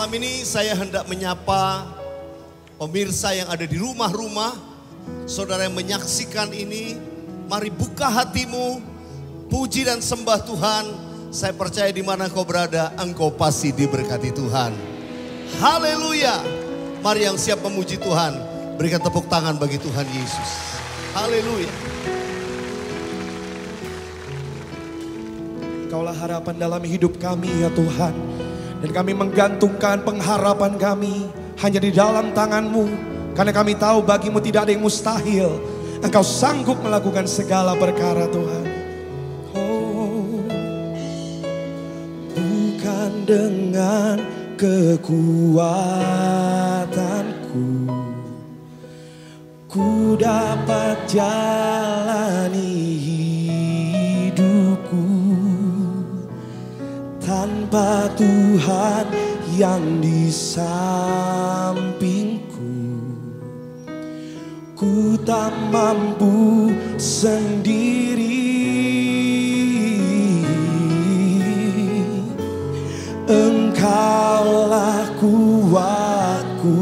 Malam ini saya hendak menyapa pemirsa yang ada di rumah-rumah, saudara yang menyaksikan ini. Mari buka hatimu, puji dan sembah Tuhan. Saya percaya di mana kau berada, engkau pasti diberkati Tuhan. Haleluya. Mari yang siap memuji Tuhan, berikan tepuk tangan bagi Tuhan Yesus. Haleluya. Kaulah harapan dalam hidup kami ya Tuhan. Dan kami menggantungkan pengharapan kami hanya di dalam tangan-Mu. Karena kami tahu bagimu tidak ada yang mustahil. Engkau sanggup melakukan segala perkara Tuhan. Oh, bukan dengan kekuatanku ku dapat jalani hidupku tanpa Tuhan yang di sampingku. Ku tak mampu sendiri. Engkaulah kuatku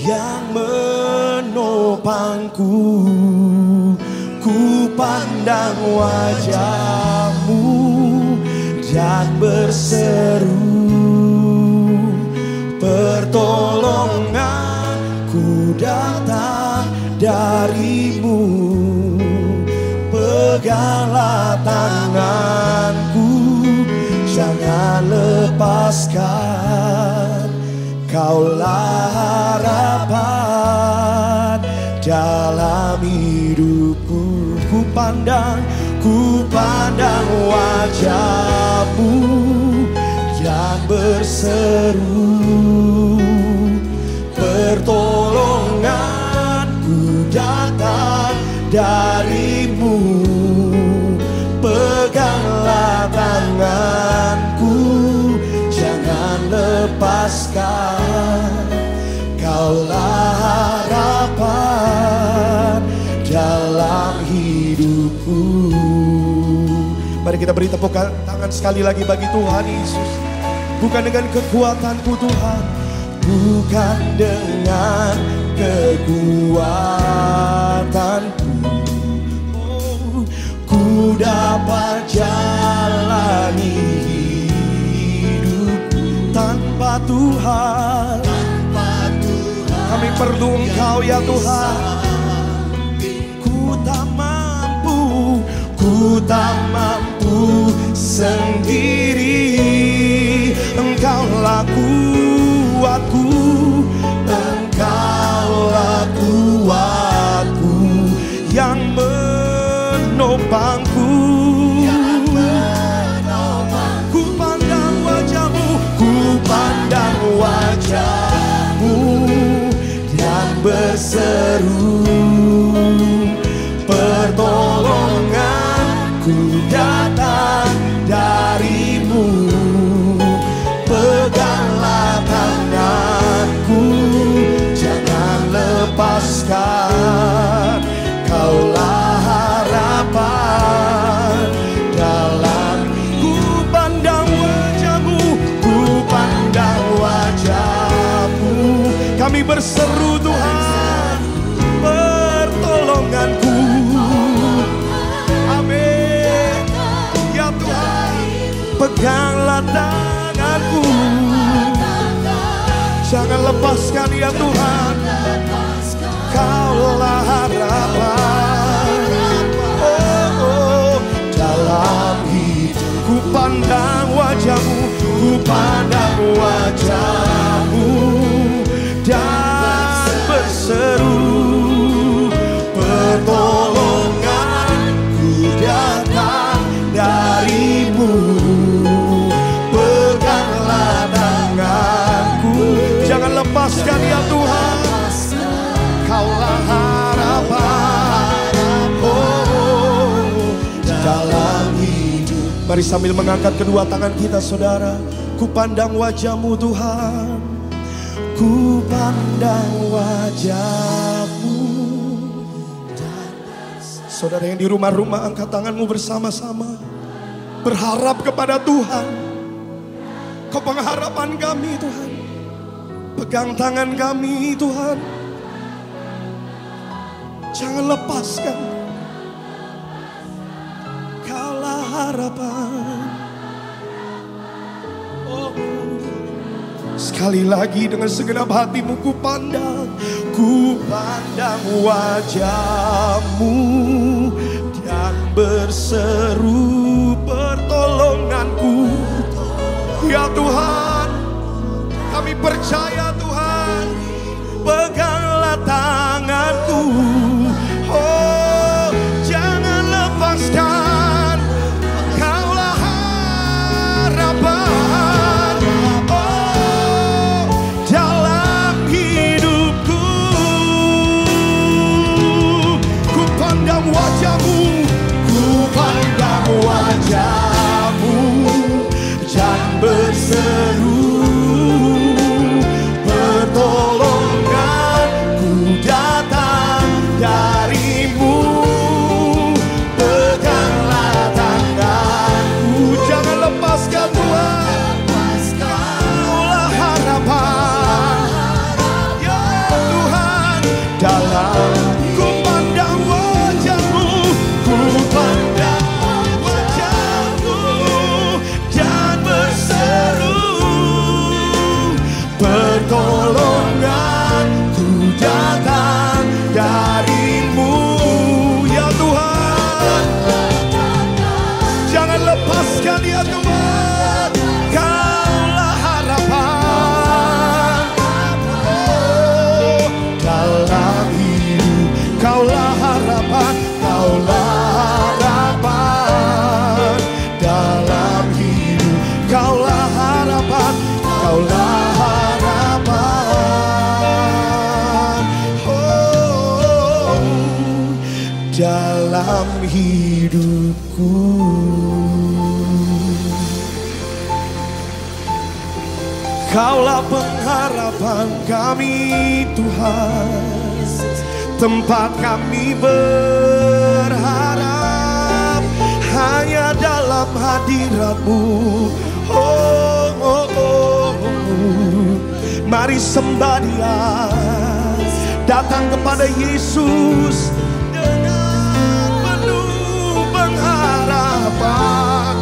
yang menopangku. Ku pandang wajah-Mu dan berseru, pertolonganku datang dari-Mu. Peganglah tanganku, jangan lepaskan. Kaulah harapan dalam hidupku. Ku pandang wajah-Mu yang berseru, pertolonganku datang dari-Mu. Peganglah tanganku, jangan lepaskan. Kaulah harapan dalam hidupku. Mari kita beri tepuk tangan sekali lagi bagi Tuhan Yesus. Bukan dengan kekuatanku Tuhan, bukan dengan kekuatanku, oh, ku dapat jalani hidup tanpa Tuhan. Kami perlu Engkau ya Tuhan. Ku tak mampu sendiri. Engkaulah kuatku, Engkaulah kuatku yang menopangku. Ku pandang wajah-Mu, ku pandang wajah-Mu dan berseru, pertolonganku datang dari-Mu. Peganglah tanganku, jangan lepaskan. Kaulah harapan dalam. Ku pandang wajah-Mu, ku pandang wajah-Mu. Kami berseru Tuhan, pertolonganku. Amin. Ya Tuhan, peganglah tanganku, jangan lepaskan ya Tuhan. Kaulah harapan, oh, dalam hidup. Ku pandang wajah-Mu, ku pandang wajah-Mu dan berseru, pertolonganku datang dari-Mu. Peganglah tanganku, jangan lepaskan ya Tuhan. Kaulah harapan, oh, dalam hidup. Mari sambil mengangkat kedua tangan kita saudara. Ku pandang wajah-Mu Tuhan, ku pandang wajah-Mu. Saudara yang di rumah-rumah, angkat tanganmu bersama-sama. berharap kepada Tuhan. Kau pengharapan kami Tuhan. Pegang tangan kami Tuhan. Jangan lepaskan. Kaulah harapan. Oh, sekali lagi dengan segenap hatimu ku pandang wajahmu dan berseru pertolonganku. Ya Tuhan, kami percaya Tuhan, peganglah tanganku. Oh, jangan lepaskan, Kaulah harapan. Oh, dalam hidupku, ku pandang wajahmu, dan berseru pertolongan ku datang darimu. Peganglah tanganku, jangan lepaskan Tuhan. Kaulah harapan. Ya Tuhan, dalam ku pandang wajahmu, ku pandang wajahmu dan berseru pertolongan ku datang darimu. Ya Tuhan, jangan lepaskan ya Tuhan. Kaulah harapan. Oh, dalam hidup Kaulah harapan. Kaulah harapan. Dalam hidup Kaulah harapan. Kaulah harapan. Oh, dalam hidupku. Kaulah pengharapan kami Tuhan. Tempat kami berharap hanya dalam hadirat-Mu. Oh, oh, oh. Mari sembah Dia, datang kepada Yesus dengan penuh pengharapan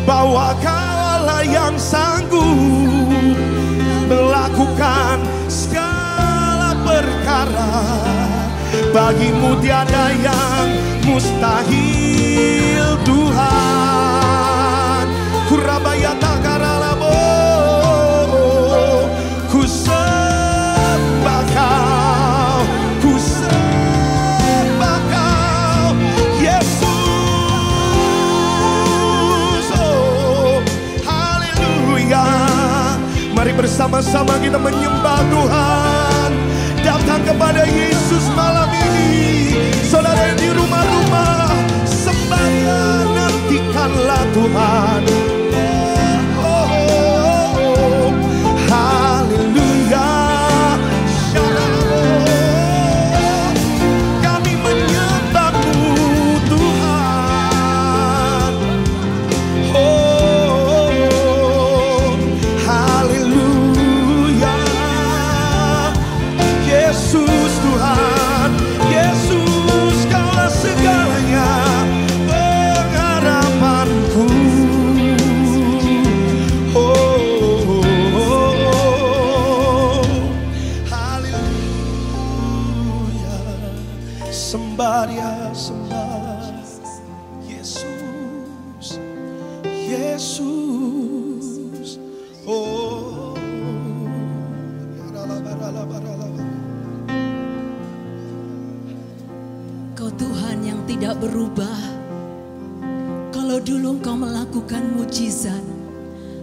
bahwa Kaulah yang sanggup melakukan segala perkara. Bagimu tiada yang mustahil Tuhan. Kurabayata karalabo, ku sembah Kau, ku sembah Kau, Yesus. Oh, haleluya. Mari bersama-sama kita menyembah Tuhan. Datang kepada Yesus malam ini. Saudara yang di rumah-rumah, sembah Dia, nantikanlah Tuhan. Oh, oh, oh. Haleluya. Shalom. Kami menyembah-Mu Tuhan. Oh, haleluya. Yesus Tuhan, Yesus Kaulah segalanya, pengharapanku. Oh, oh, oh. Haleluya. Sembah Dia, sembah Yesus, Yesus. Oh, Kau Tuhan yang tidak berubah. Kalau dulu Engkau melakukan mujizat,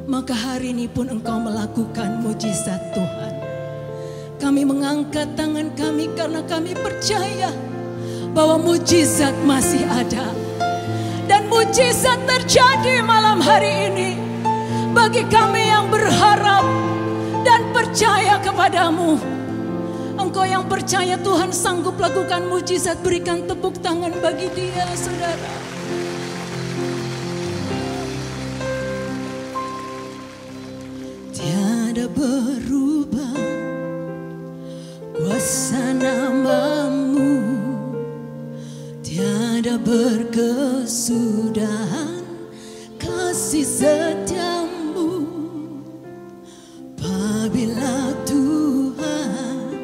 maka hari ini pun Engkau melakukan mujizat Tuhan. Kami mengangkat tangan kami karena kami percaya bahwa mujizat masih ada. Dan mujizat terjadi malam hari ini bagi kami yang berharap dan percaya kepadamu. Engkau yang percaya Tuhan sanggup lakukan mujizat, berikan tepuk tangan bagi Dia, saudara. tiada berubah, kuasa nama-Mu tiada berkesudahan, kasih setia-Mu. Apabila Tuhan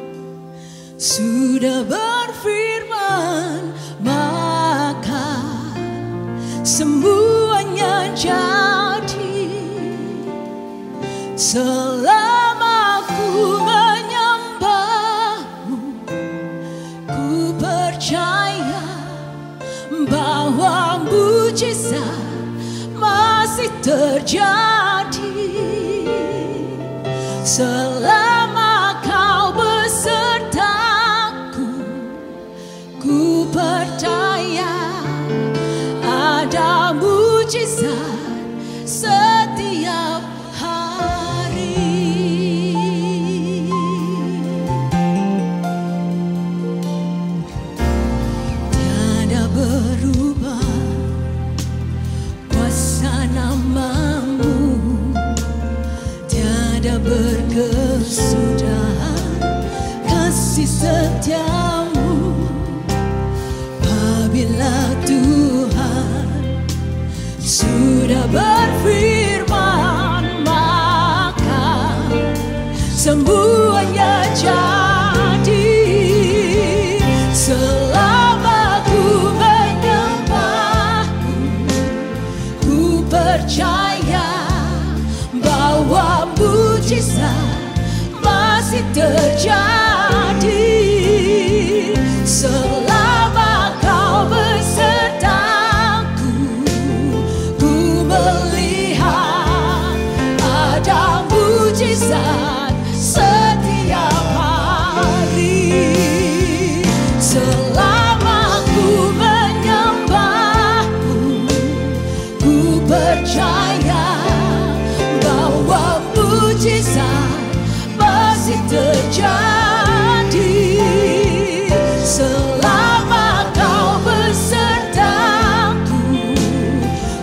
sudah berfirman, maka semuanya jadi. Selama ku menyembah-Mu, ku percaya bahwa mujizat masih terjadi. Selama Kau besertaku, ku percaya ada mujizat setiap hari. Tiada berubah kuasa nama-Mu, tiada berkesudahan, kasih setia-Mu. Apabila Tuhan sudah berfirman, maka semuanya jadi. Selama ku menyembah-Mu, ku percaya bahwa mujizat masih terjadi. Selama Kau besertaku, ku melihat ada mujizat setiap hari. Selama ku menyembah-Mu, ku percaya bahwa mujizat masih terjadi. Selama Kau besertaku,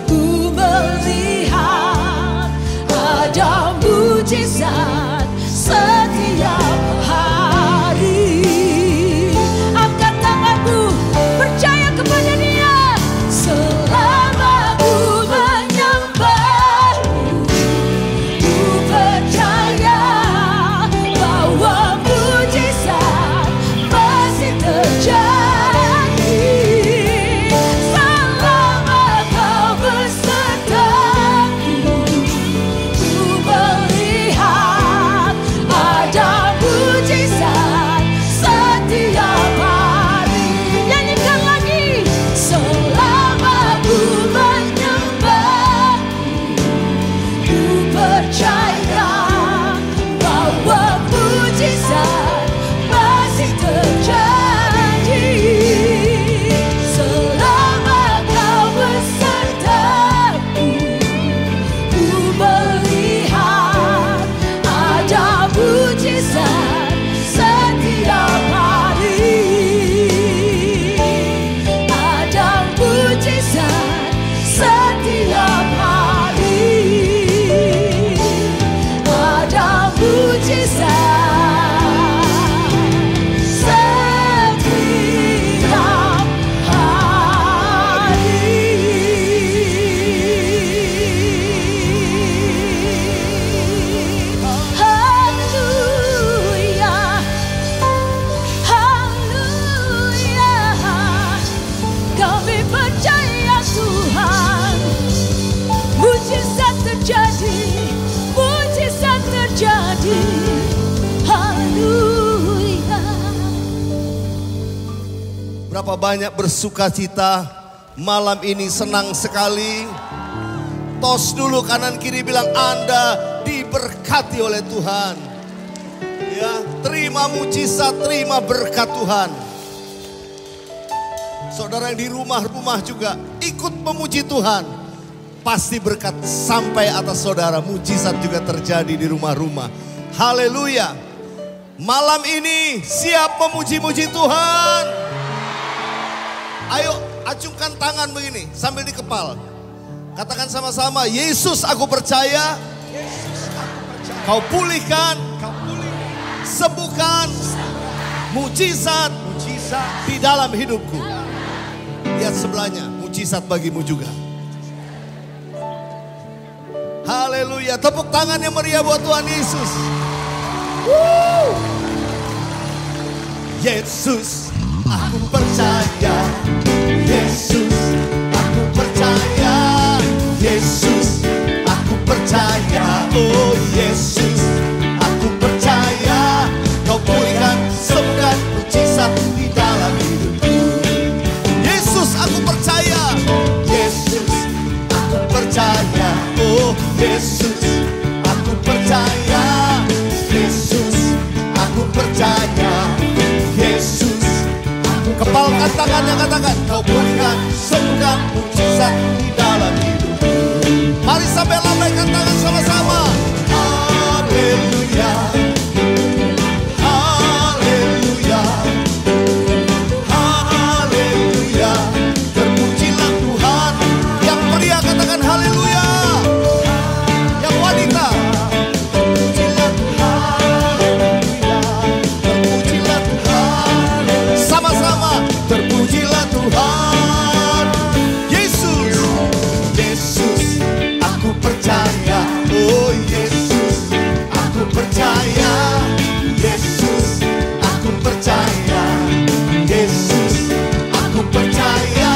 ku melihat ada mujizat setiap hari. Angkat tanganmu, percaya kepada Dia. Selama ku menyembah-Mu, ku percaya bahwa mujizat masih terjadi. Selama Kau besertaku, ku melihat ada mujizat setiap hari. Nyanyikan lagi. Selama ku menyembah-Mu, ku percaya bahwa mujizat masih terjadi. Selama Kau besertaku, ku melihat ada mujizat setiap hari. Ada mujizat setiap hari. Ada mujizat setiap hari. Haleluya, haleluya. Kami percaya Tuhan, mujizat terjadi, mujizat terjadi. Haleluya. Berapa banyak bersuka cita malam ini, senang sekali. Tos dulu kanan kiri, bilang Anda diberkati oleh Tuhan. Ya, terima mujizat, terima berkat Tuhan. Saudara yang di rumah-rumah juga ikut memuji Tuhan. Pasti berkat sampai atas saudara, mujizat juga terjadi di rumah-rumah. Haleluya. Malam ini siap memuji-muji Tuhan. Ayo acungkan tangan begini sambil dikepal. Katakan sama-sama, Yesus aku percaya. Kau pulihkan, sembuhkan, mujizat di dalam hidupku. Lihat sebelahnya, mujizat bagimu juga. Haleluya, tepuk tangan yang meriah buat Tuhan Yesus. Yesus, aku percaya. Yesus, aku percaya. Yesus, aku percaya. Oh Yesus, aku percaya. Kau pulihkan, sembuhkan, mujizat di dalam hidupku. Yesus, aku percaya. Yesus, aku percaya. Oh Yesus, aku percaya. Yesus, aku percaya. Yesus, aku kepalkan tangannya, katakan kau pulihkan, sembuhkan, mujizat di dalam hidupku. Mari sampai lambaikan tangan sama-sama. Haleluya. Haleluya. Haleluya. Terpujilah Tuhan. Yang pria katakan haleluya. Yang wanita terpujilah Tuhan. Terpujilah Tuhan. Sama-sama terpujilah Tuhan. Yesus, Yesus, aku percaya. Oh Yesus, aku percaya. Yesus, aku percaya. Yesus, aku percaya.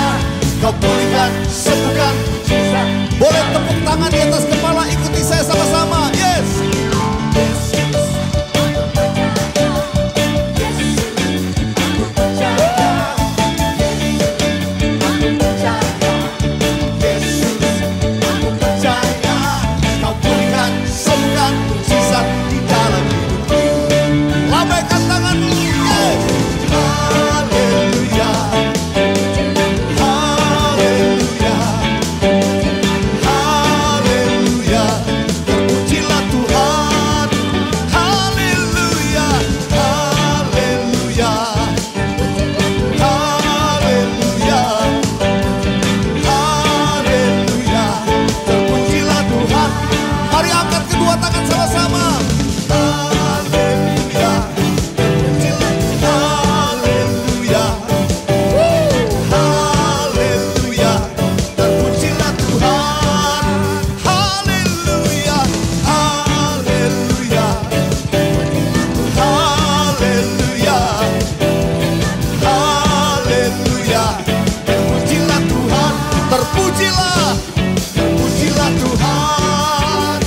Kau pulihkan, sembuhkan, mujizat. Boleh tepuk tangan di atas kepala, ikuti saya sama-sama. Yes. Yesus, aku percaya. Yesus, aku percaya. Aku percaya. Yesus, aku percaya. Kau pulihkan, sembuhkan, mujizat di dalam hidupku. Lambaikan tanganmu. Yes. Haleluya. Haleluya. Haleluya. Terpujilah Tuhan. Haleluya. Haleluya. Haleluya. Haleluya. Terpujilah Tuhan. Mari angkat kedua tangan sama-sama. Haleluya. Terpujilah Tuhan. Haleluya. Haleluya. Terpujilah Tuhan. Haleluya. Haleluya. Haleluya. Haleluya. Terpujilah Tuhan. Terpujilah. Terpujilah Tuhan.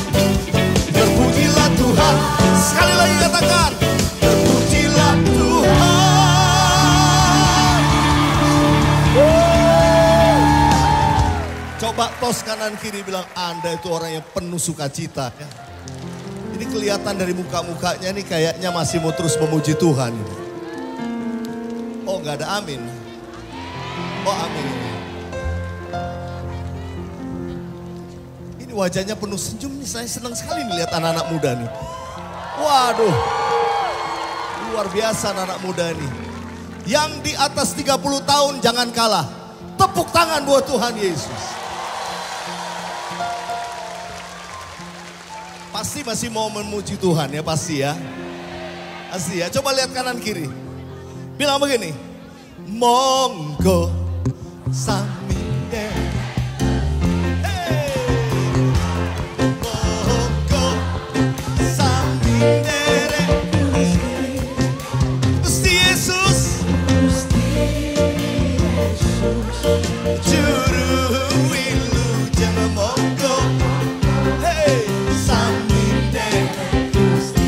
Terpujilah Tuhan. Sekali lagi katakan. Terpujilah Tuhan. Coba tos kanan kiri bilang Anda itu orang yang penuh sukacita. Ini kelihatan dari muka-mukanya nih kayaknya masih mau terus memuji Tuhan. Oh nggak ada amin. Oh amin. Ini wajahnya penuh senyum nih. Saya senang sekali nih lihat anak-anak muda nih. Waduh. Luar biasa anak-anak muda nih. Yang di atas 30 tahun jangan kalah. Tepuk tangan buat Tuhan Yesus. Pasti masih mau memuji Tuhan ya, pasti ya. Pasti ya, coba lihat kanan kiri. Bilang begini. Monggo samine. Hey. Monggo samine. Gusti Yesus. Juru wilujeng monggo. Hey.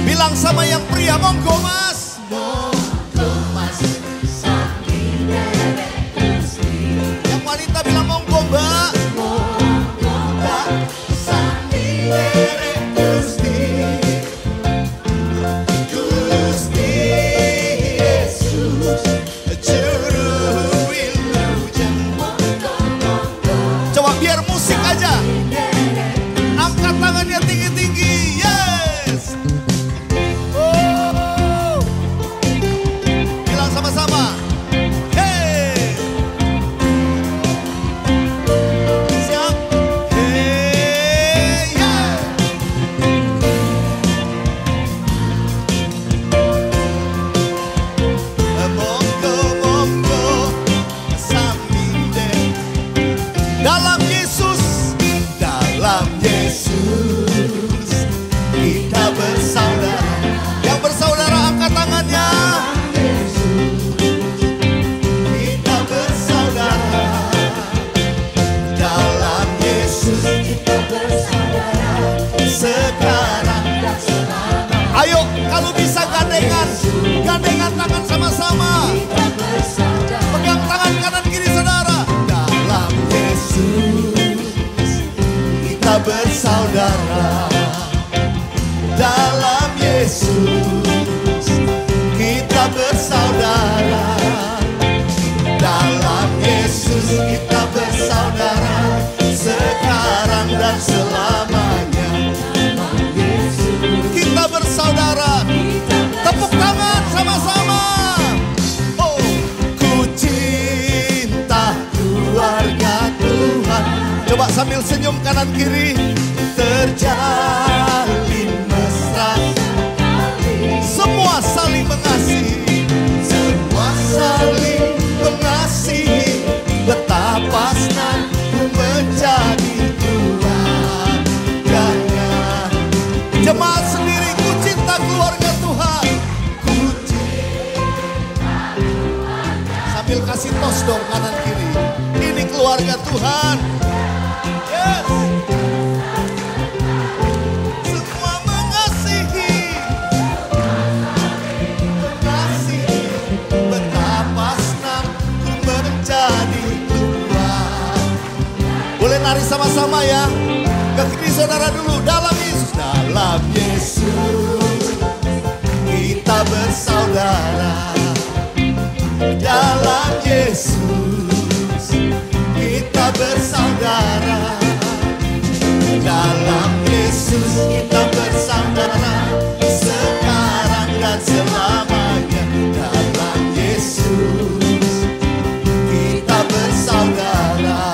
Bilang sama yang pria, monggo mas. Monggo mas. Yang wanita bilang monggo mbak. Monggo mbak. Gusti. Gusti Yesus. Juru wilujeng monggo. Coba biar musik aja. Angkat tangannya tinggi-tinggi. Yes. Oh. Ayo kalau bisa gandengan tangan sama-sama. Pegang tangan kanan kiri saudara. Dalam Yesus kita bersaudara. Dalam Yesus kita bersaudara. Dalam Yesus kita bersaudara. Sekarang dan selamanya. Kita bersaudara. Tepuk tangan sama-sama. Oh, ku cinta keluarga Tuhan. Coba sambil senyum kanan kiri. Terjalin mesra. Semua saling mengasihi. Semua saling mengasihi. Betapa senang ku menjadi keluarganya. Jemaat sendiri, ku cinta keluarga Tuhan. Ku cinta keluarga. Sambil kasih tos dong kanan kiri. Ini keluarga Tuhan. Yes. Semua mengasihi. Mengasihi. Betapa senang ku menjadi keluarga. Boleh nari sama-sama ya. Ke kiri saudara dulu. Dalam Yesus. Dalam Yesus kita bersaudara. Dalam Yesus kita bersaudara. Dalam Yesus kita bersaudara. Sekarang dan selamanya. Dalam Yesus kita bersaudara.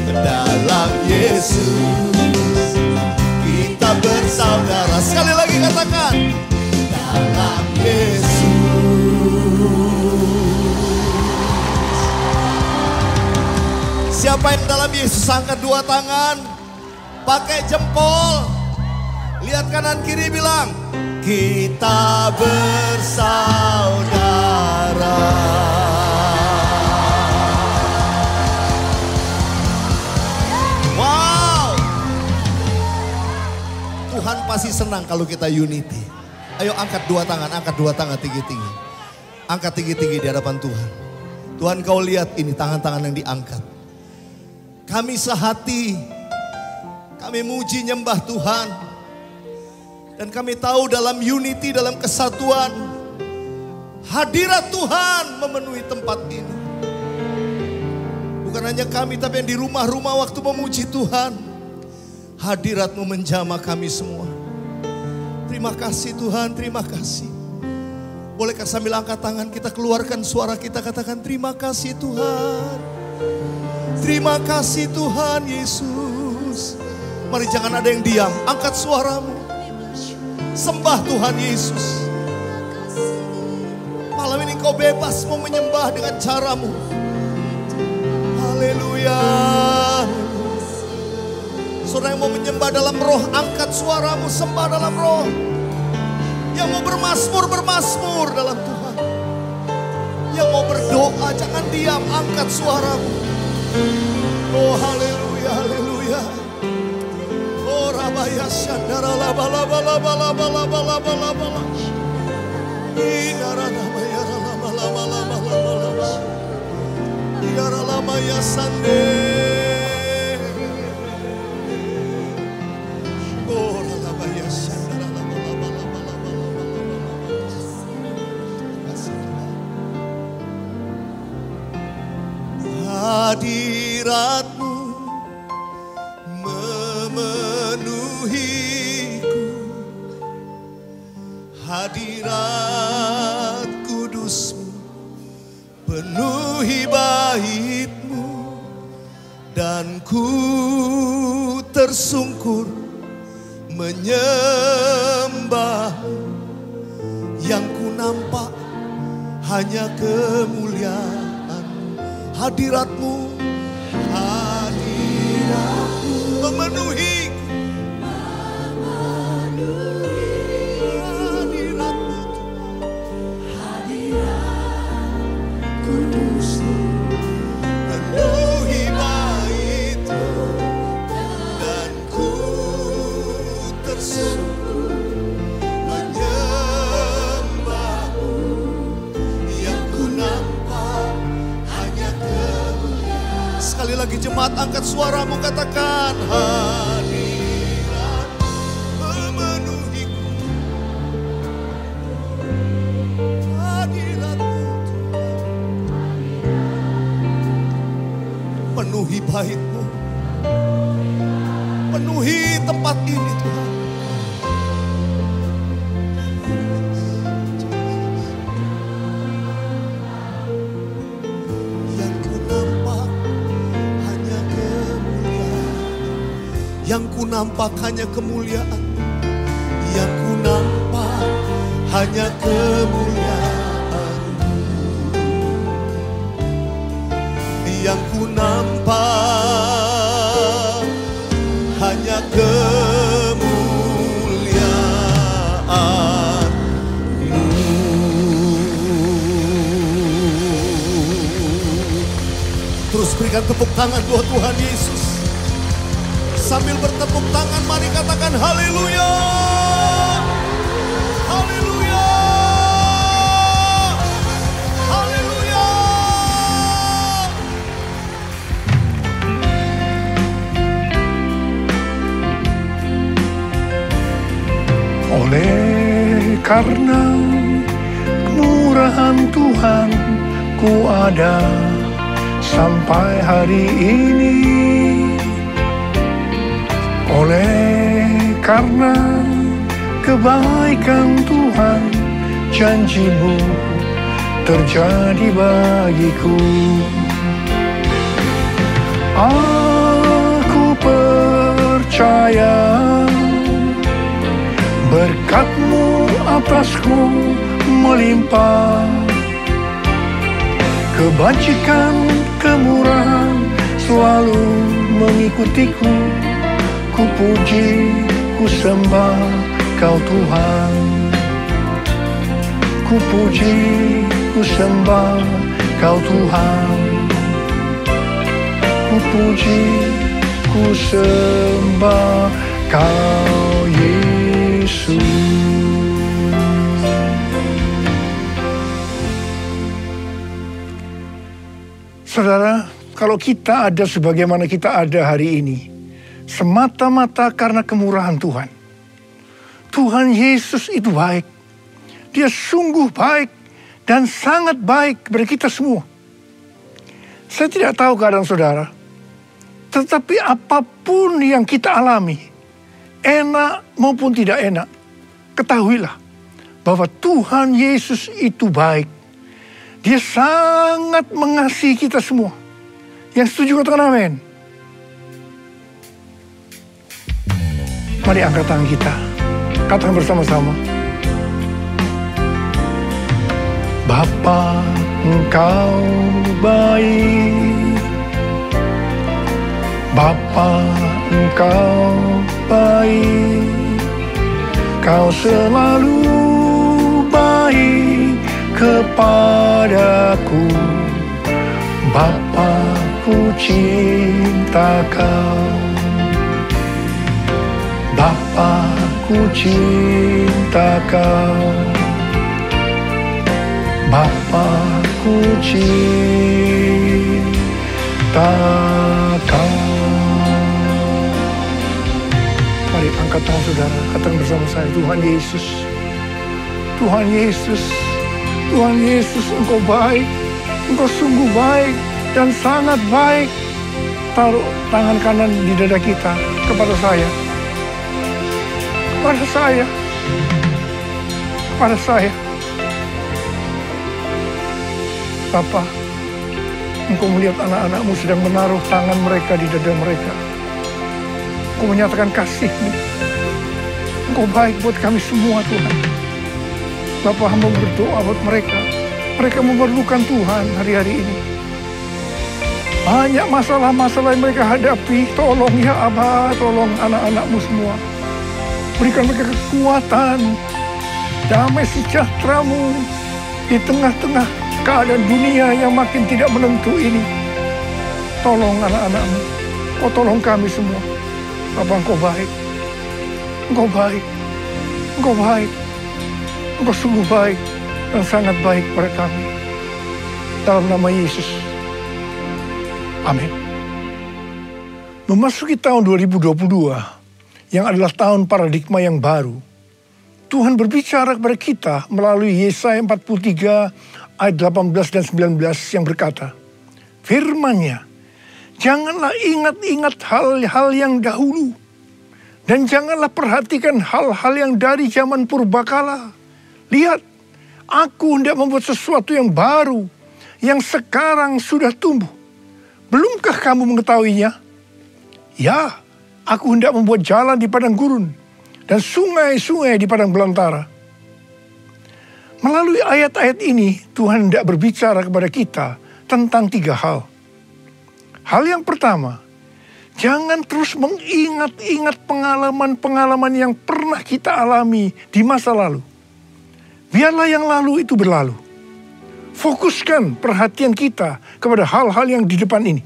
Dalam Yesus kita bersaudara. Sekali lagi katakan. Dalam Yesus. Siapa yang dalam Yesus angkat dua tangan. Pakai jempol. Lihat kanan kiri bilang. Kita bersaudara. Wow. Tuhan pasti senang kalau kita unity. Ayo angkat dua tangan tinggi-tinggi. Angkat tinggi-tinggi di hadapan Tuhan. Tuhan kau lihat ini tangan-tangan yang diangkat. Kami sehati. Kami muji nyembah Tuhan. Dan kami tahu dalam unity, dalam kesatuan. Hadirat Tuhan memenuhi tempat ini. Bukan hanya kami tapi yang di rumah-rumah waktu memuji Tuhan. Hadirat-Mu menjamah kami semua. Terima kasih Tuhan, terima kasih. Bolehkah sambil angkat tangan kita keluarkan suara kita katakan terima kasih Tuhan. Terima kasih Tuhan Yesus. Mari jangan ada yang diam, angkat suaramu. Sembah Tuhan Yesus. Malam ini kau bebas mau menyembah dengan caramu. Haleluya. Saudara yang mau menyembah dalam roh, angkat suaramu, sembah dalam roh. Yang mau bermasmur dalam Tuhan. Yang mau berdoa, jangan diam, angkat suaramu. Oh haleluya, haleluya. Oh rabaya syandara laba laba laba laba laba laba laba laba. Inara laba ya laba laba laba laba laba. Inara laba ya sande. Oh laba ya syandara laba laba laba laba laba laba. Hadirat-Mu memenuhiku. Hadirat kudus-Mu penuhi bait-Mu. Dan ku tersungkur menyembah. Yang ku nampak hanya kemuliaan. Hadirat-Mu, hadirat-Mu memenuhi. Hadirat-Mu, hadirat kudus-Mu penuhi bait-Mu. Dan ku tersungkur Jemaat angkat suaramu, katakan hadirat memenuhiku. Hadiratmu penuhi baitmu, penuhi tempat ini Tuhan. Yang ku nampak hanya kemuliaan, yang ku nampak hanya kemuliaan, yang ku nampak hanya kemuliaan. Terus berikan tepuk tangan buat Tuhan Yesus. Sambil bertepuk tangan, mari katakan haleluya. Haleluya. Haleluya. Oleh karena kemurahan Tuhan, ku ada sampai hari ini. Oleh karena kebaikan Tuhan, janji-Mu terjadi bagiku. Aku percaya berkat-Mu atasku melimpah. Kebajikan, kemurahan selalu mengikutiku. Ku puji, ku sembah Kau Tuhan. Ku puji, ku sembah Kau Tuhan. Ku puji, ku sembah Kau Yesus. Saudara, kalau kita ada sebagaimana kita ada hari ini, semata-mata karena kemurahan Tuhan. Tuhan Yesus itu baik. Dia sungguh baik dan sangat baik kepada kita semua. Saya tidak tahu keadaan saudara, tetapi apapun yang kita alami, enak maupun tidak enak, ketahuilah bahwa Tuhan Yesus itu baik. Dia sangat mengasihi kita semua. Yang setuju katakan amin. Mari angkat tangan kita, katakan bersama-sama. Bapa, Engkau baik. Bapa, Engkau baik. Kau selalu baik kepadaku. Bapa, ku cinta Kau. Bapa, ku cinta Kau. Bapa, ku cinta Kau. Mari angkat tangan saudara, katakan bersama saya, Tuhan Yesus. Tuhan Yesus, Tuhan Yesus, Engkau baik. Engkau sungguh baik dan sangat baik. Taruh tangan kanan di dada kita kepada saya. Kepada saya. Kepada saya. Bapa, Engkau melihat anak-anak-Mu sedang menaruh tangan mereka di dada mereka. Engkau menyatakan kasih-Mu. Engkau baik buat kami semua, Tuhan. Bapa, hamba berdoa buat mereka. Mereka memerlukan Tuhan hari-hari ini. Banyak masalah-masalah yang mereka hadapi. Tolong ya Abah, tolong anak-anak-Mu semua. Berikan mereka kekuatan, damai sejahtera-Mu di tengah-tengah keadaan dunia yang makin tidak menentu ini. Tolong anak-anak-Mu. Kau tolong kami semua. Bapa, Engkau baik. Engkau baik. Engkau baik. Engkau sungguh baik dan sangat baik pada kami. Dalam nama Yesus. Amin. Memasuki tahun 2022 yang adalah tahun paradigma yang baru, Tuhan berbicara kepada kita melalui Yesaya 43 ayat 18 dan 19 yang berkata, firman-Nya, janganlah ingat-ingat hal-hal yang dahulu, dan janganlah perhatikan hal-hal yang dari zaman purbakala. Lihat, aku hendak membuat sesuatu yang baru, yang sekarang sudah tumbuh. Belumkah kamu mengetahuinya? Ya, aku hendak membuat jalan di padang gurun dan sungai-sungai di padang belantara. Melalui ayat-ayat ini, Tuhan hendak berbicara kepada kita tentang 3 hal. Hal yang pertama, jangan terus mengingat-ingat pengalaman-pengalaman yang pernah kita alami di masa lalu. Biarlah yang lalu itu berlalu. Fokuskan perhatian kita kepada hal-hal yang di depan ini.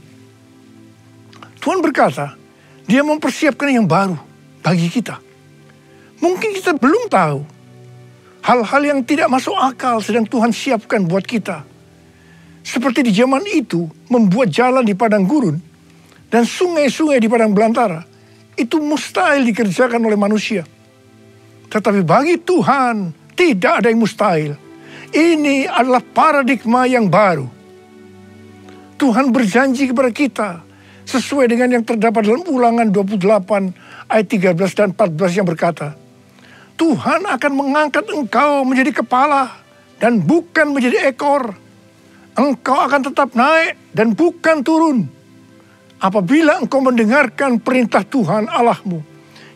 Tuhan berkata, Dia mempersiapkan yang baru bagi kita. Mungkin kita belum tahu hal-hal yang tidak masuk akal sedang Tuhan siapkan buat kita. Seperti di zaman itu, membuat jalan di padang gurun dan sungai-sungai di padang belantara, itu mustahil dikerjakan oleh manusia. Tetapi bagi Tuhan, tidak ada yang mustahil. Ini adalah paradigma yang baru. Tuhan berjanji kepada kita, sesuai dengan yang terdapat dalam Ulangan 28 ayat 13 dan 14 yang berkata, Tuhan akan mengangkat engkau menjadi kepala dan bukan menjadi ekor. Engkau akan tetap naik dan bukan turun. Apabila engkau mendengarkan perintah Tuhan Allahmu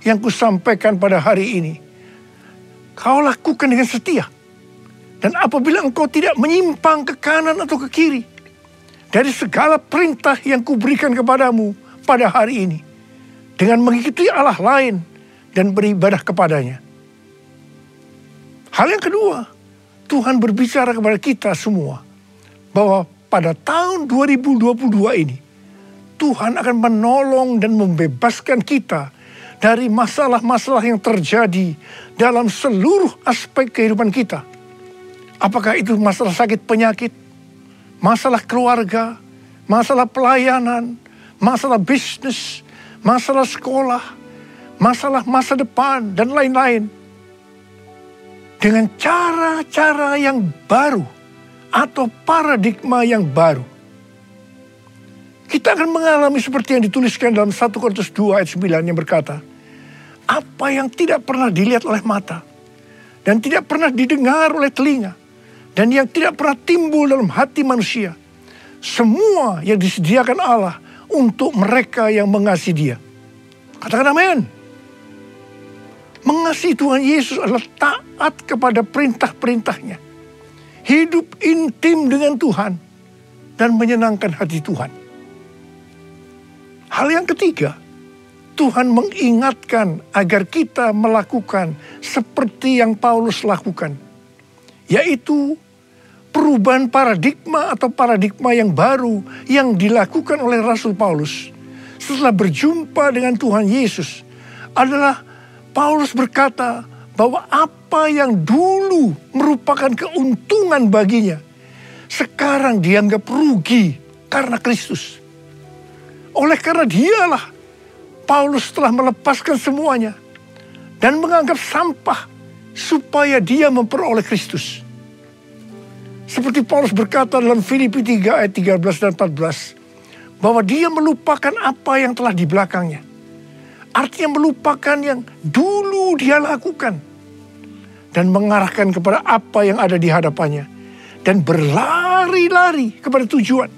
yang kusampaikan pada hari ini, kau lakukan dengan setia. Dan apabila engkau tidak menyimpang ke kanan atau ke kiri dari segala perintah yang kuberikan kepadamu pada hari ini, dengan mengikuti Allah lain dan beribadah kepadanya. Hal yang kedua, Tuhan berbicara kepada kita semua bahwa pada tahun 2022 ini, Tuhan akan menolong dan membebaskan kita dari masalah-masalah yang terjadi dalam seluruh aspek kehidupan kita. Apakah itu masalah sakit penyakit, masalah keluarga, masalah pelayanan, masalah bisnis, masalah sekolah, masalah masa depan, dan lain-lain. Dengan cara-cara yang baru atau paradigma yang baru. Kita akan mengalami seperti yang dituliskan dalam 1 Korintus 2 ayat 9 yang berkata, apa yang tidak pernah dilihat oleh mata, dan tidak pernah didengar oleh telinga, dan yang tidak pernah timbul dalam hati manusia, semua yang disediakan Allah untuk mereka yang mengasihi Dia. Katakan amin. Mengasihi Tuhan Yesus adalah taat kepada perintah-perintahnya. Hidup intim dengan Tuhan dan menyenangkan hati Tuhan. Hal yang ketiga, Tuhan mengingatkan agar kita melakukan seperti yang Paulus lakukan, yaitu perubahan paradigma atau paradigma yang baru yang dilakukan oleh Rasul Paulus setelah berjumpa dengan Tuhan Yesus adalah Paulus berkata bahwa apa yang dulu merupakan keuntungan baginya, sekarang dianggap rugi karena Kristus. Oleh karena dialah Paulus telah melepaskan semuanya dan menganggap sampah supaya dia memperoleh Kristus. Seperti Paulus berkata dalam Filipi 3 ayat 13 dan 14, bahwa dia melupakan apa yang telah di belakangnya. Artinya melupakan yang dulu dia lakukan dan mengarahkan kepada apa yang ada di hadapannya dan berlari-lari kepada tujuan,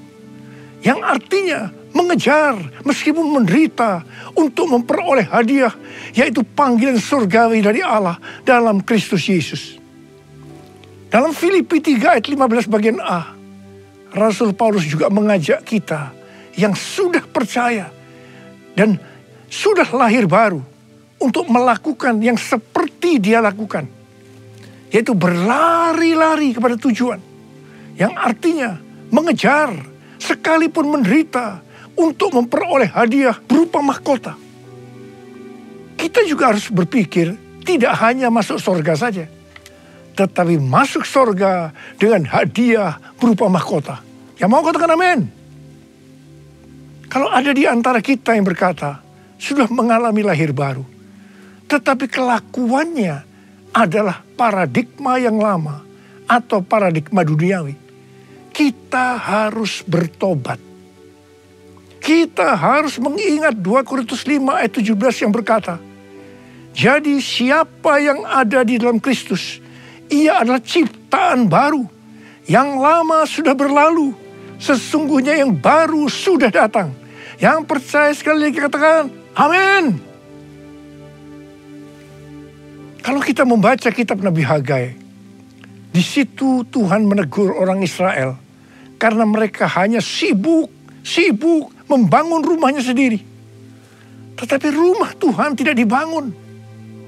yang artinya mengejar meskipun menderita untuk memperoleh hadiah, yaitu panggilan surgawi dari Allah dalam Kristus Yesus. Dalam Filipi 3 ayat 15 bagian A, Rasul Paulus juga mengajak kita yang sudah percaya dan sudah lahir baru untuk melakukan yang seperti dia lakukan, yaitu berlari-lari kepada tujuan, yang artinya mengejar sekalipun menderita untuk memperoleh hadiah berupa mahkota. Kita juga harus berpikir tidak hanya masuk surga saja, tetapi masuk surga dengan hadiah berupa mahkota. Yang mau katakan amin. Kalau ada di antara kita yang berkata, sudah mengalami lahir baru, tetapi kelakuannya adalah paradigma yang lama atau paradigma duniawi, kita harus bertobat. Kita harus mengingat 2 Korintus 5 ayat 17 yang berkata, jadi siapa yang ada di dalam Kristus, ia adalah ciptaan baru. Yang lama sudah berlalu, sesungguhnya yang baru sudah datang. Yang percaya sekali lagi katakan, amin. Kalau kita membaca kitab Nabi Hagai, di situ Tuhan menegur orang Israel karena mereka hanya sibuk membangun rumahnya sendiri. Tetapi rumah Tuhan tidak dibangun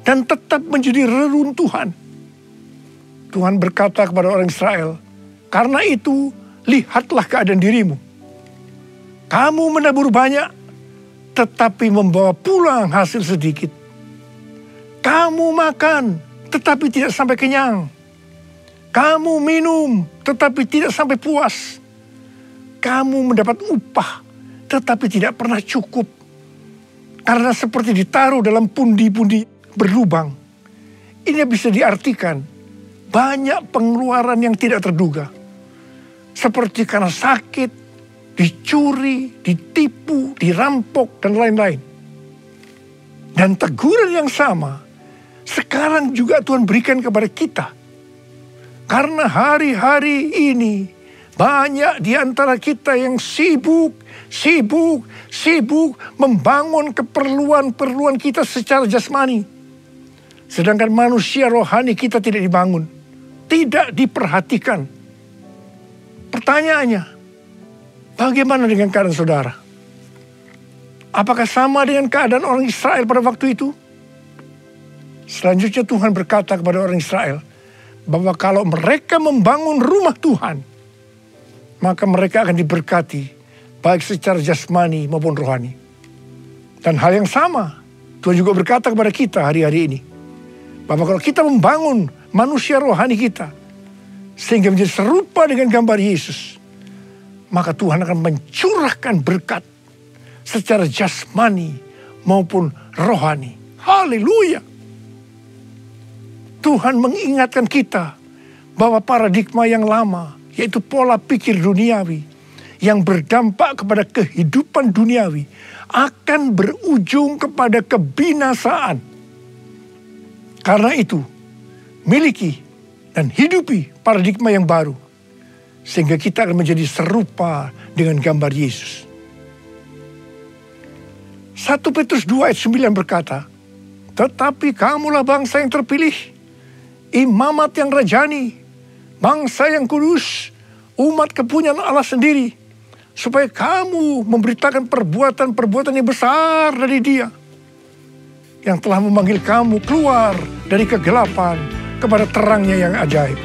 dan tetap menjadi reruntuhan. Tuhan berkata kepada orang Israel, karena itu lihatlah keadaan dirimu. Kamu menabur banyak, tetapi membawa pulang hasil sedikit. Kamu makan, tetapi tidak sampai kenyang. Kamu minum, tetapi tidak sampai puas. Kamu mendapat upah, tetapi tidak pernah cukup. Karena seperti ditaruh dalam pundi-pundi berlubang. Ini bisa diartikan banyak pengeluaran yang tidak terduga. Seperti karena sakit, dicuri, ditipu, dirampok, dan lain-lain. Dan teguran yang sama, sekarang juga Tuhan berikan kepada kita. Karena hari-hari ini, banyak di antara kita yang sibuk membangun keperluan-perluan kita secara jasmani. Sedangkan manusia rohani kita tidak dibangun, tidak diperhatikan. Pertanyaannya, bagaimana dengan keadaan saudara? Apakah sama dengan keadaan orang Israel pada waktu itu? Selanjutnya Tuhan berkata kepada orang Israel, bahwa kalau mereka membangun rumah Tuhan, maka mereka akan diberkati, baik secara jasmani maupun rohani. Dan hal yang sama, Tuhan juga berkata kepada kita hari-hari ini, bahwa kalau kita membangun manusia rohani kita, sehingga menjadi serupa dengan gambar Yesus, maka Tuhan akan mencurahkan berkat secara jasmani maupun rohani. Haleluya! Tuhan mengingatkan kita bahwa paradigma yang lama, yaitu pola pikir duniawi, yang berdampak kepada kehidupan duniawi, akan berujung kepada kebinasaan. Karena itu, miliki dan hidupi paradigma yang baru, sehingga kita akan menjadi serupa dengan gambar Yesus. 1 Petrus 2 ayat 9 berkata, tetapi kamulah bangsa yang terpilih, imamat yang rajani, bangsa yang kudus, umat kepunyaan Allah sendiri, supaya kamu memberitakan perbuatan-perbuatan yang besar dari Dia, yang telah memanggil kamu keluar dari kegelapan kepada terangnya yang ajaib.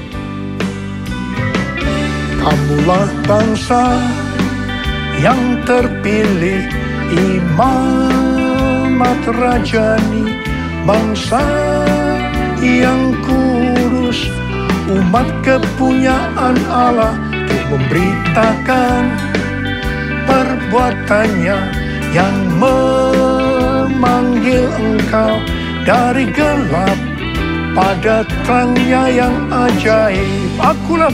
Kamulah bangsa yang terpilih, imamat rajani, bangsa yang kudus, umat kepunyaan Allah, untuk memberitakan perbuatannya yang memanggil engkau dari gelap pada terangnya yang ajaib. Akulah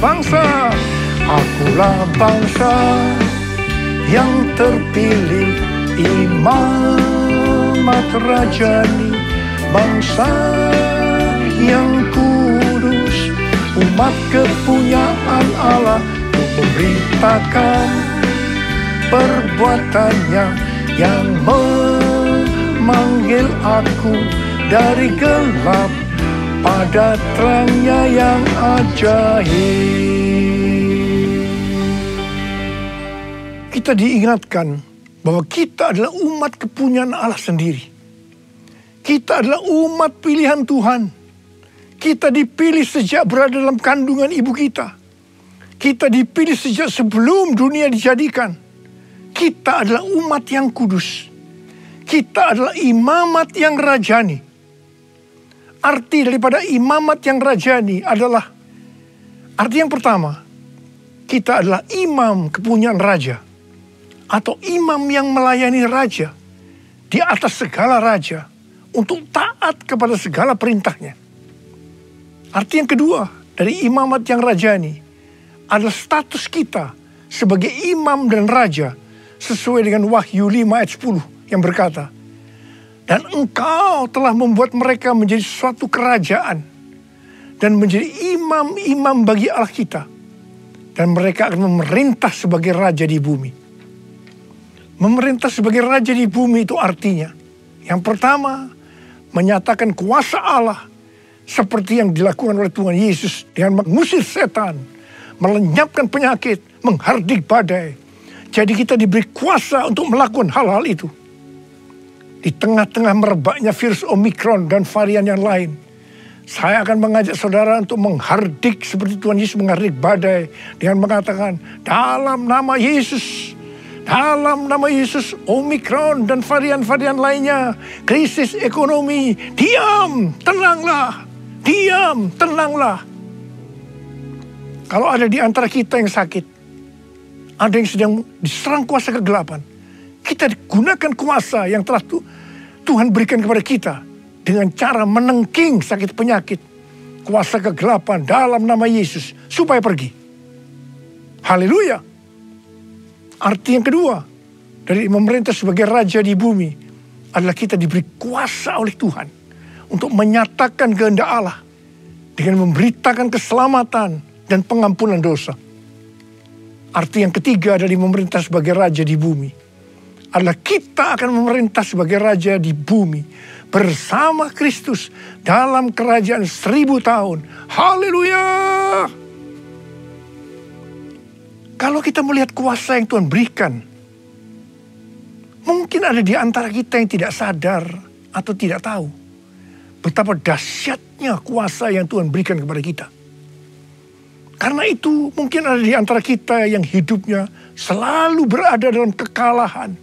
bangsa yang terpilih, imamat rajani, bangsa yang kudus, umat kepunyaan Allah, untuk memberitakan perbuatannya yang memanggil aku dari gelap pada terangnya yang ajaib. Kita diingatkan bahwa kita adalah umat kepunyaan Allah sendiri. Kita adalah umat pilihan Tuhan. Kita dipilih sejak berada dalam kandungan ibu kita. Kita dipilih sejak sebelum dunia dijadikan. Kita adalah umat yang kudus. Kita adalah imamat yang rajani. Arti daripada imamat yang rajani adalah, arti yang pertama, kita adalah imam kepunyaan raja. atau imam yang melayani raja di atas segala raja untuk taat kepada segala perintahnya. Arti yang kedua dari imamat yang rajani adalah status kita sebagai imam dan raja sesuai dengan Wahyu 5 ayat 10 yang berkata, dan engkau telah membuat mereka menjadi suatu kerajaan dan menjadi imam-imam bagi Allah kita, dan mereka akan memerintah sebagai raja di bumi. Memerintah sebagai raja di bumi itu artinya, yang pertama, menyatakan kuasa Allah seperti yang dilakukan oleh Tuhan Yesus dengan mengusir setan, melenyapkan penyakit, menghardik badai. Jadi kita diberi kuasa untuk melakukan hal-hal itu. Di tengah-tengah merebaknya virus Omikron dan varian yang lain, saya akan mengajak saudara untuk menghardik seperti Tuhan Yesus menghardik badai dengan mengatakan, dalam nama Yesus, Omikron dan varian-varian lainnya, krisis ekonomi, diam, tenanglah. Kalau ada di antara kita yang sakit, ada yang sedang diserang kuasa kegelapan, kita digunakan kuasa yang telah Tuhan berikan kepada kita dengan cara menengking sakit penyakit, kuasa kegelapan dalam nama Yesus supaya pergi. Haleluya. Arti yang kedua dari memerintah sebagai raja di bumi adalah kita diberi kuasa oleh Tuhan untuk menyatakan kehendak Allah dengan memberitakan keselamatan dan pengampunan dosa. Arti yang ketiga dari memerintah sebagai raja di bumi adalah kita akan memerintah sebagai raja di bumi bersama Kristus dalam kerajaan 1000 tahun. Haleluya! Kalau kita melihat kuasa yang Tuhan berikan, mungkin ada di antara kita yang tidak sadar atau tidak tahu betapa dahsyatnya kuasa yang Tuhan berikan kepada kita. Karena itu mungkin ada di antara kita yang hidupnya selalu berada dalam kekalahan.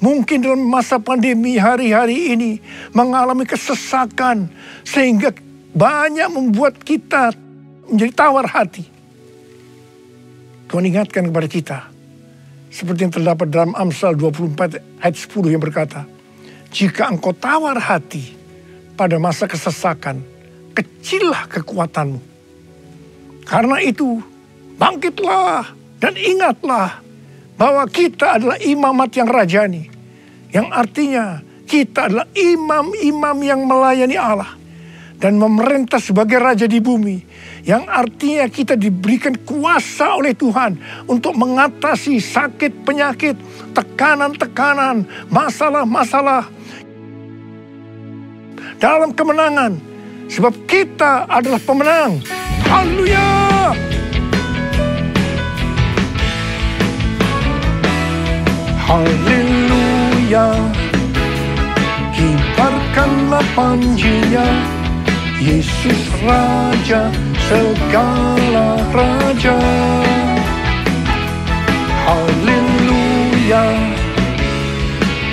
Mungkin dalam masa pandemi hari-hari ini mengalami kesesakan sehingga banyak membuat kita menjadi tawar hati. Tuhan ingatkan kepada kita seperti yang terdapat dalam Amsal 24 ayat 10 yang berkata, jika engkau tawar hati pada masa kesesakan, kecillah kekuatanmu. Karena itu bangkitlah dan ingatlah bahwa kita adalah imamat yang rajani. Yang artinya kita adalah imam-imam yang melayani Allah dan memerintah sebagai raja di bumi. Yang artinya kita diberikan kuasa oleh Tuhan untuk mengatasi sakit, penyakit, tekanan-tekanan, masalah-masalah dalam kemenangan. Sebab kita adalah pemenang. Haleluya! Haleluya! Kibarkanlah panjinya, Yesus Raja segala raja. Haleluya!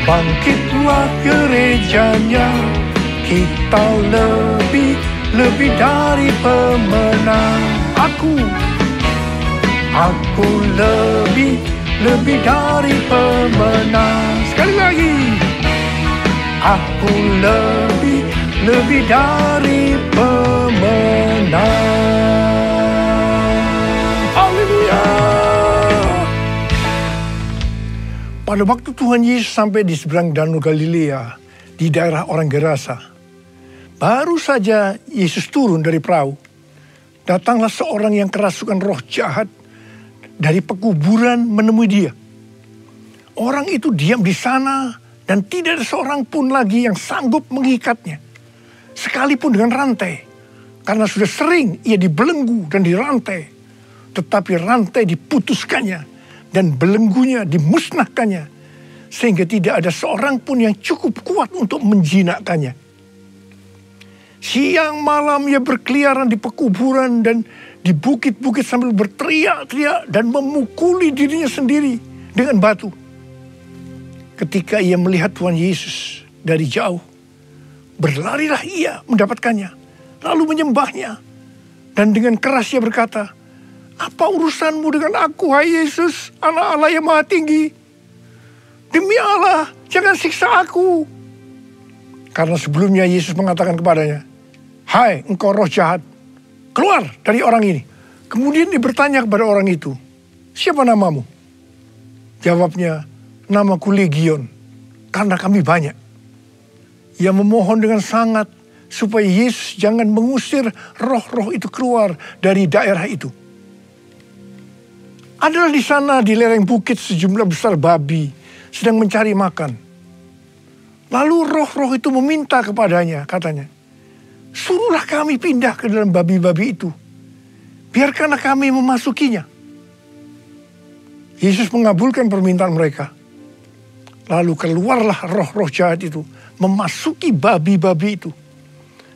Bangkitlah gerejanya, kita lebih dari pemenang. Aku lebih dari pemenang. Sekali lagi, aku lebih dari pemenang. Haleluya. Pada waktu Tuhan Yesus sampai di seberang Danau Galilea di daerah orang Gerasa, baru saja Yesus turun dari perahu, datanglah seorang yang kerasukan roh jahat dari pekuburan menemui dia. Orang itu diam di sana dan tidak ada seorang pun lagi yang sanggup mengikatnya, sekalipun dengan rantai, karena sudah sering ia dibelenggu dan dirantai. Tetapi rantai diputuskannya dan belenggunya dimusnahkannya, sehingga tidak ada seorang pun yang cukup kuat untuk menjinakkannya. Siang malam ia berkeliaran di pekuburan dan di bukit-bukit sambil berteriak-teriak dan memukuli dirinya sendiri dengan batu. Ketika ia melihat Tuhan Yesus dari jauh, berlarilah ia mendapatkannya, lalu menyembahnya. Dan dengan keras ia berkata, apa urusanmu dengan aku, hai Yesus, Anak Allah yang Maha Tinggi? Demi Allah, jangan siksa aku. Karena sebelumnya Yesus mengatakan kepadanya, hai engkau roh jahat, keluar dari orang ini. Kemudian dia bertanya kepada orang itu, siapa namamu? Jawabnya, namaku Legion, karena kami banyak. Ia memohon dengan sangat supaya Yesus jangan mengusir roh-roh itu keluar dari daerah itu. Adalah di sana di lereng bukit sejumlah besar babi sedang mencari makan. Lalu roh-roh itu meminta kepadanya, katanya, suruhlah kami pindah ke dalam babi-babi itu. Biarkanlah kami memasukinya. Yesus mengabulkan permintaan mereka. Lalu keluarlah roh-roh jahat itu memasuki babi-babi itu.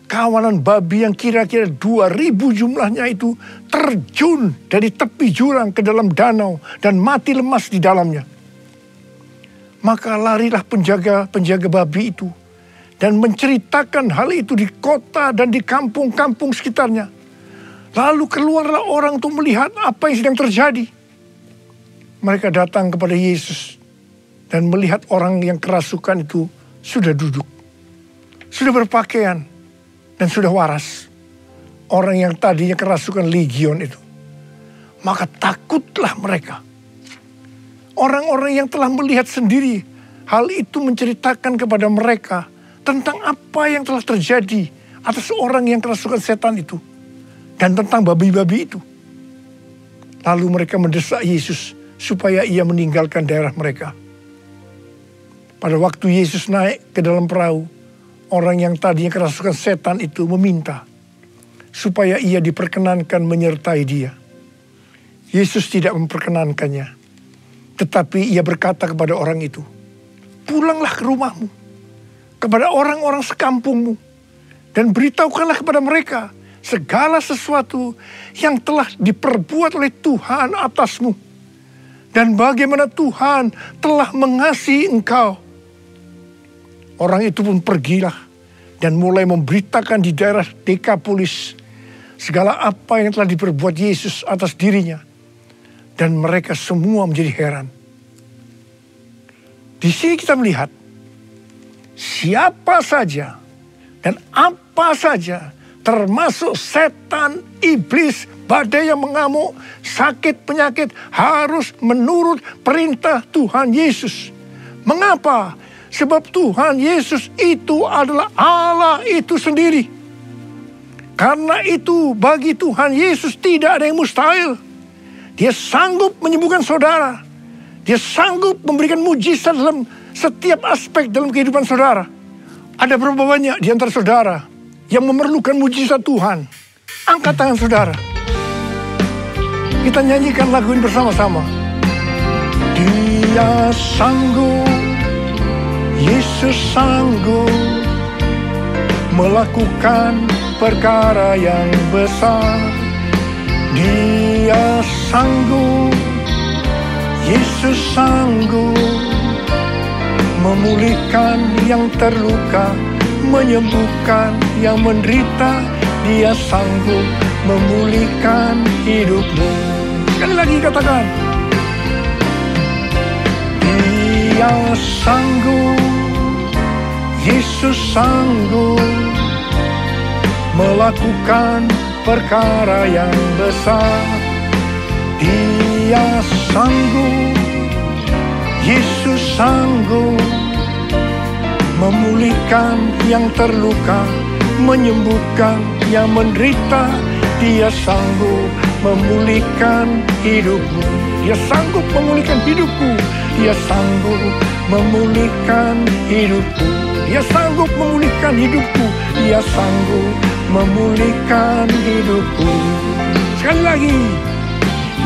Kawanan babi yang kira-kira 2.000 jumlahnya itu terjun dari tepi jurang ke dalam danau dan mati lemas di dalamnya. Maka larilah penjaga babi itu dan menceritakan hal itu di kota dan di kampung-kampung sekitarnya. Lalu keluarlah orang untuk melihat apa yang sedang terjadi. Mereka datang kepada Yesus dan melihat orang yang kerasukan itu sudah duduk, sudah berpakaian, dan sudah waras. Orang yang tadinya kerasukan legion itu. Maka takutlah mereka. Orang-orang yang telah melihat sendiri hal itu menceritakan kepada mereka tentang apa yang telah terjadi atas orang yang kerasukan setan itu. Dan tentang babi-babi itu. Lalu mereka mendesak Yesus supaya ia meninggalkan daerah mereka. Pada waktu Yesus naik ke dalam perahu, orang yang tadinya kerasukan setan itu meminta supaya ia diperkenankan menyertai dia. Yesus tidak memperkenankannya, tetapi ia berkata kepada orang itu, pulanglah ke rumahmu, kepada orang-orang sekampungmu, dan beritahukanlah kepada mereka segala sesuatu yang telah diperbuat oleh Tuhan atasmu, dan bagaimana Tuhan telah mengasihi engkau. Orang itu pun pergilah dan mulai memberitakan di daerah Dekapolis segala apa yang telah diperbuat Yesus atas dirinya. Dan mereka semua menjadi heran. Di sini kita melihat siapa saja dan apa saja, termasuk setan, iblis, badai yang mengamuk, sakit, penyakit, harus menurut perintah Tuhan Yesus. Mengapa? Sebab Tuhan Yesus itu adalah Allah itu sendiri. Karena itu bagi Tuhan Yesus tidak ada yang mustahil. Dia sanggup menyembuhkan saudara. Dia sanggup memberikan mujizat dalam setiap aspek dalam kehidupan saudara. Ada berapa banyak di antara saudara yang memerlukan mujizat Tuhan? Angkat tangan saudara. Kita nyanyikan lagu ini bersama-sama. Dia sanggup, Yesus sanggup melakukan perkara yang besar. Dia sanggup, Yesus sanggup memulihkan yang terluka, menyembuhkan yang menderita. Dia sanggup memulihkan hidupmu. Sekali lagi katakan. Dia sanggup, Yesus sanggup melakukan perkara yang besar. Dia sanggup, Yesus sanggup memulihkan yang terluka, menyembuhkan yang menderita. Dia sanggup memulihkan hidupmu. Dia sanggup memulihkan hidupku. Dia sanggup memulihkan hidupku. Dia sanggup memulihkan hidupku. Dia sanggup memulihkan hidupku. Sekali lagi.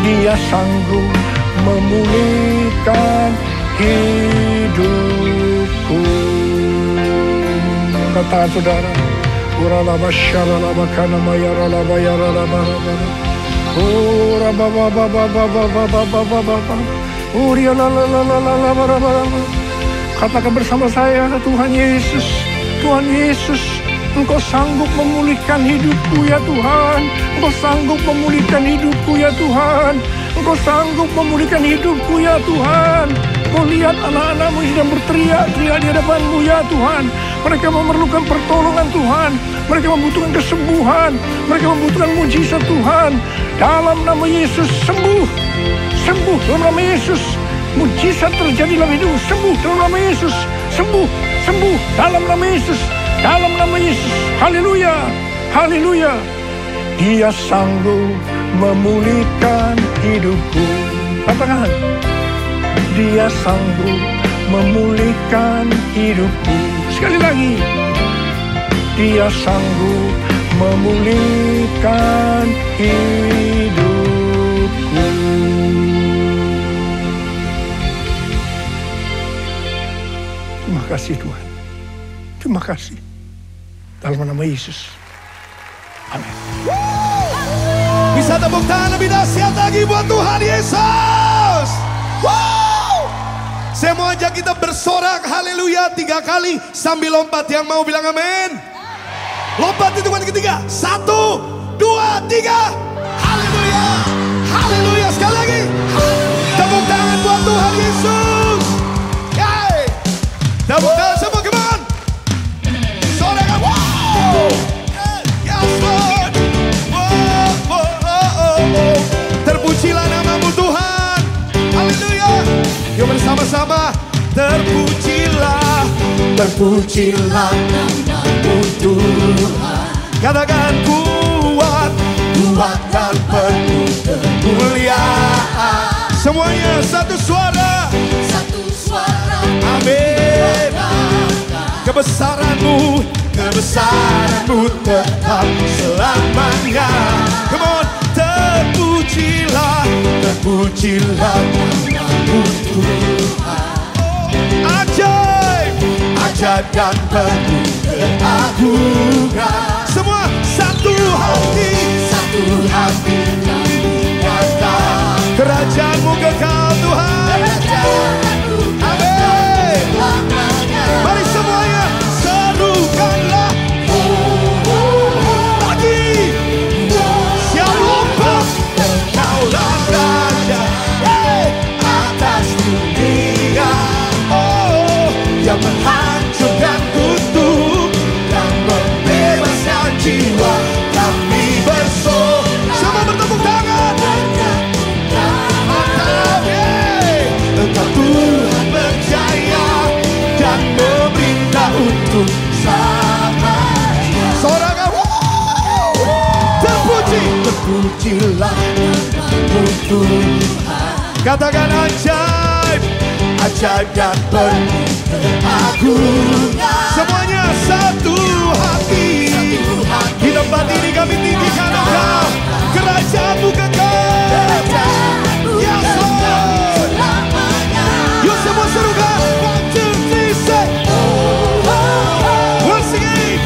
Dia sanggup memulihkan hidupku. Kata saudara. Uralaba syaralaba kanama yaralaba yaralaba. Katakan bersama saya, Tuhan Yesus, Tuhan Yesus, Engkau sanggup memulihkan hidupku ya Tuhan. Engkau sanggup memulihkan hidupku ya Tuhan. Engkau sanggup memulihkan hidupku ya Tuhan. Kau lihat anak-anakmu sedang berteriak-teriak di hadapan-Mu ya Tuhan. Mereka memerlukan pertolongan Tuhan. Mereka membutuhkan kesembuhan. Mereka membutuhkan mujizat Tuhan. Dalam nama Yesus sembuh. Sembuh dalam nama Yesus. Mujizat terjadi dalam hidup. Sembuh dalam nama Yesus. Sembuh. Sembuh dalam nama Yesus. Dalam nama Yesus. Haleluya. Haleluya. Dia sanggup memulihkan hidupku. Katakan. Dia sanggup memulihkan hidupku. Sekali lagi. Dia sanggup memulihkan hidupku. Terima kasih Tuhan. Terima kasih. Dalam nama Yesus. Amin. Bisa tepuk tangan lebih dahsyat lagi buat Tuhan Yesus. Wow. Saya mau ajak kita bersorak haleluya 3 kali sambil lompat. Yang mau bilang amin. Lompat hitungan ketiga. 1, 2, 3. Haleluya. Haleluya. Sekali lagi. Tepuk tangan buat Tuhan Yesus. Yay. Tepuk tangan semua, come on. Sorakan. Wow. Yes Lord. Wow. Terpujilah namamu Tuhan. Haleluya. Yuk bersama-sama. Terpujilah. Terpujilah namamu Tuhan. Katakan kuat. Kuat dan penuh kemuliaan. Semuanya satu suara. Satu suara. Amin. Kebesaranmu. Kebesaranmu tetap selamanya. Come on. Terpujilah. Terpujilah namamu Tuhan. Ajaib. Ajaib dan penuh keagungan. Semua satu hati. Satu hati kami datang. Kerajaanmu kekal Tuhan. Amin. Mari semuanya serukanlah. Lagi. Siap lompat. Engkaulah Raja atas dunia. Oh, yang menghancurkan kutuk dan membebaskan jiwa. Kami bersorak. Semua bertepuk tangan. Mantap, Engkau Tuhan berjaya dan memerintah untuk selamanya. Sorakan. Terpuji. Terpujilah namamu Tuhan. Katakan ajaib. Ajaib dan penuh keagungan. Semuanya satu hati. Di tempat ini kami tinggikan Engkau. Kerajaanmu kekal. Yes Lord. Yuk semua serukan. 1, 2, 3, say. Once again.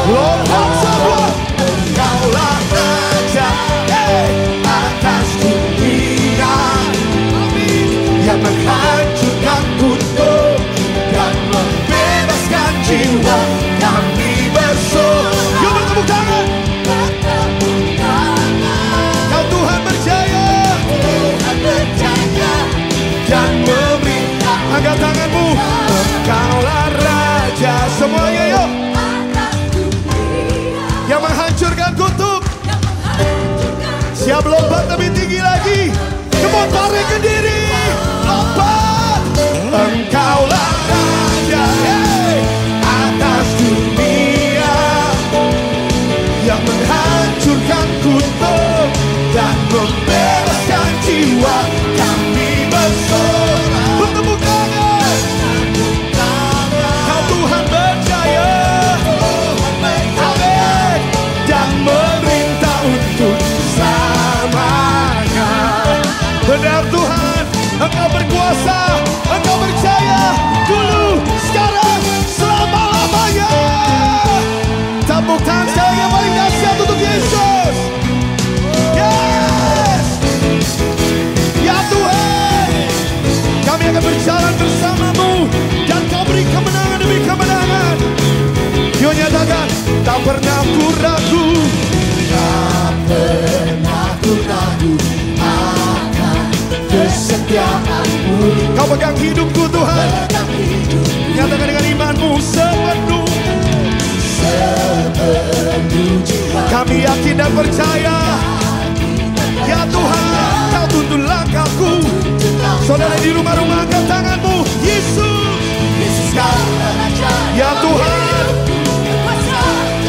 Lompat semua. Engkaulah Raja atas dunia. Yang menghancurkan kutuk dan membebaskan jiwa. Kami bersorak. Yuk bertepuk tangan. Kau Tuhan berjaya. Tuhan berjaya dan memerintah. Angkat tanganmu. Engkaulah Raja. Semuanya yuk. Yang menghancurkan kutuk. Siap lompat lebih tinggi lagi. Kemon tarik diri. Lompat. Engkaulah Raja atas dunia. Yang menghancurkan kutuk dan membebaskan jiwa. Kami bersorak. Bertepuk tangan. Kau Tuhan berjaya. Amin. Dan memerintah untuk selamanya. Benar Tuhan, Engkau berkuasa, Engkau berjaya. Dulu, sekarang, selama-lamanya. Tepuk tangan sekali yang paling dahsyat untuk Yesus. pegang hidupku Tuhan. Nyatakan dengan imanmu sepenuh jiwa. Kami yakin dan percaya, ya Tuhan, Kau tuntun langkahku. Saudara di rumah-rumah, angkat tanganmu. Yesus, ya Tuhan,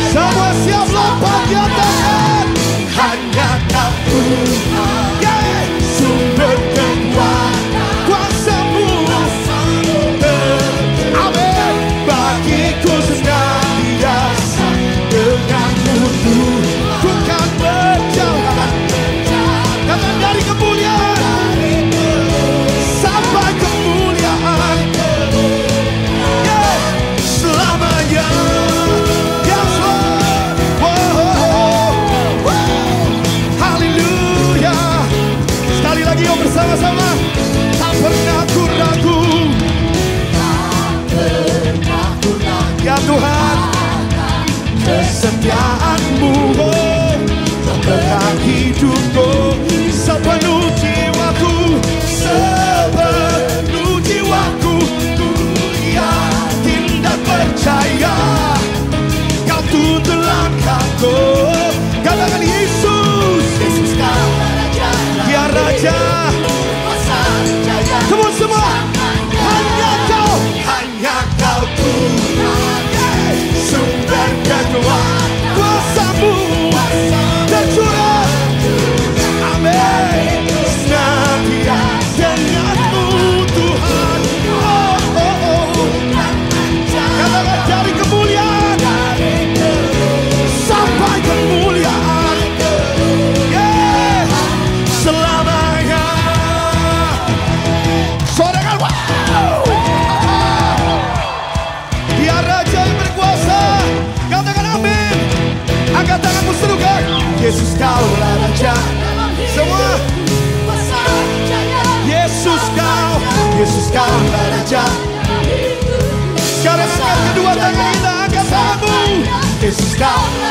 semua siap lompat di atas. Hanya Kau Tuhan, sumber kuasa-Mu. Amin. Bagiku senantiasa denganmu ku kan berjalan. Datang dari kemuliaan sampai kemuliaan, selamanya. Yes Lord, haleluya. Sekali lagi yuk bersama-sama. Tak pernah ku ragu, ya Tuhan, kesetiaan-Mu pegang hidupku. Sepenuh jiwaku, sepenuh jiwaku, ku yakin dan percaya Kau tuntun langkahku. Katakan Yesus, Dia Raja. Come on semua. Hanya Kau Tuhan, sumber kuasa-Mu tercurah. Amin. Senantiasa denganmu Tuhan. Katakan dari kemuliaan sampai kemuliaan, selamanya. Saudara, wow. Dia Raja yang berkuasa. Katakan amin. Angkat tanganmu serukan. Yesus Kaulah Raja. Semua. Yesus Kaulah Raja. Sekarang kedua tangan kita, angkat tanganmu. Yesus Kaulah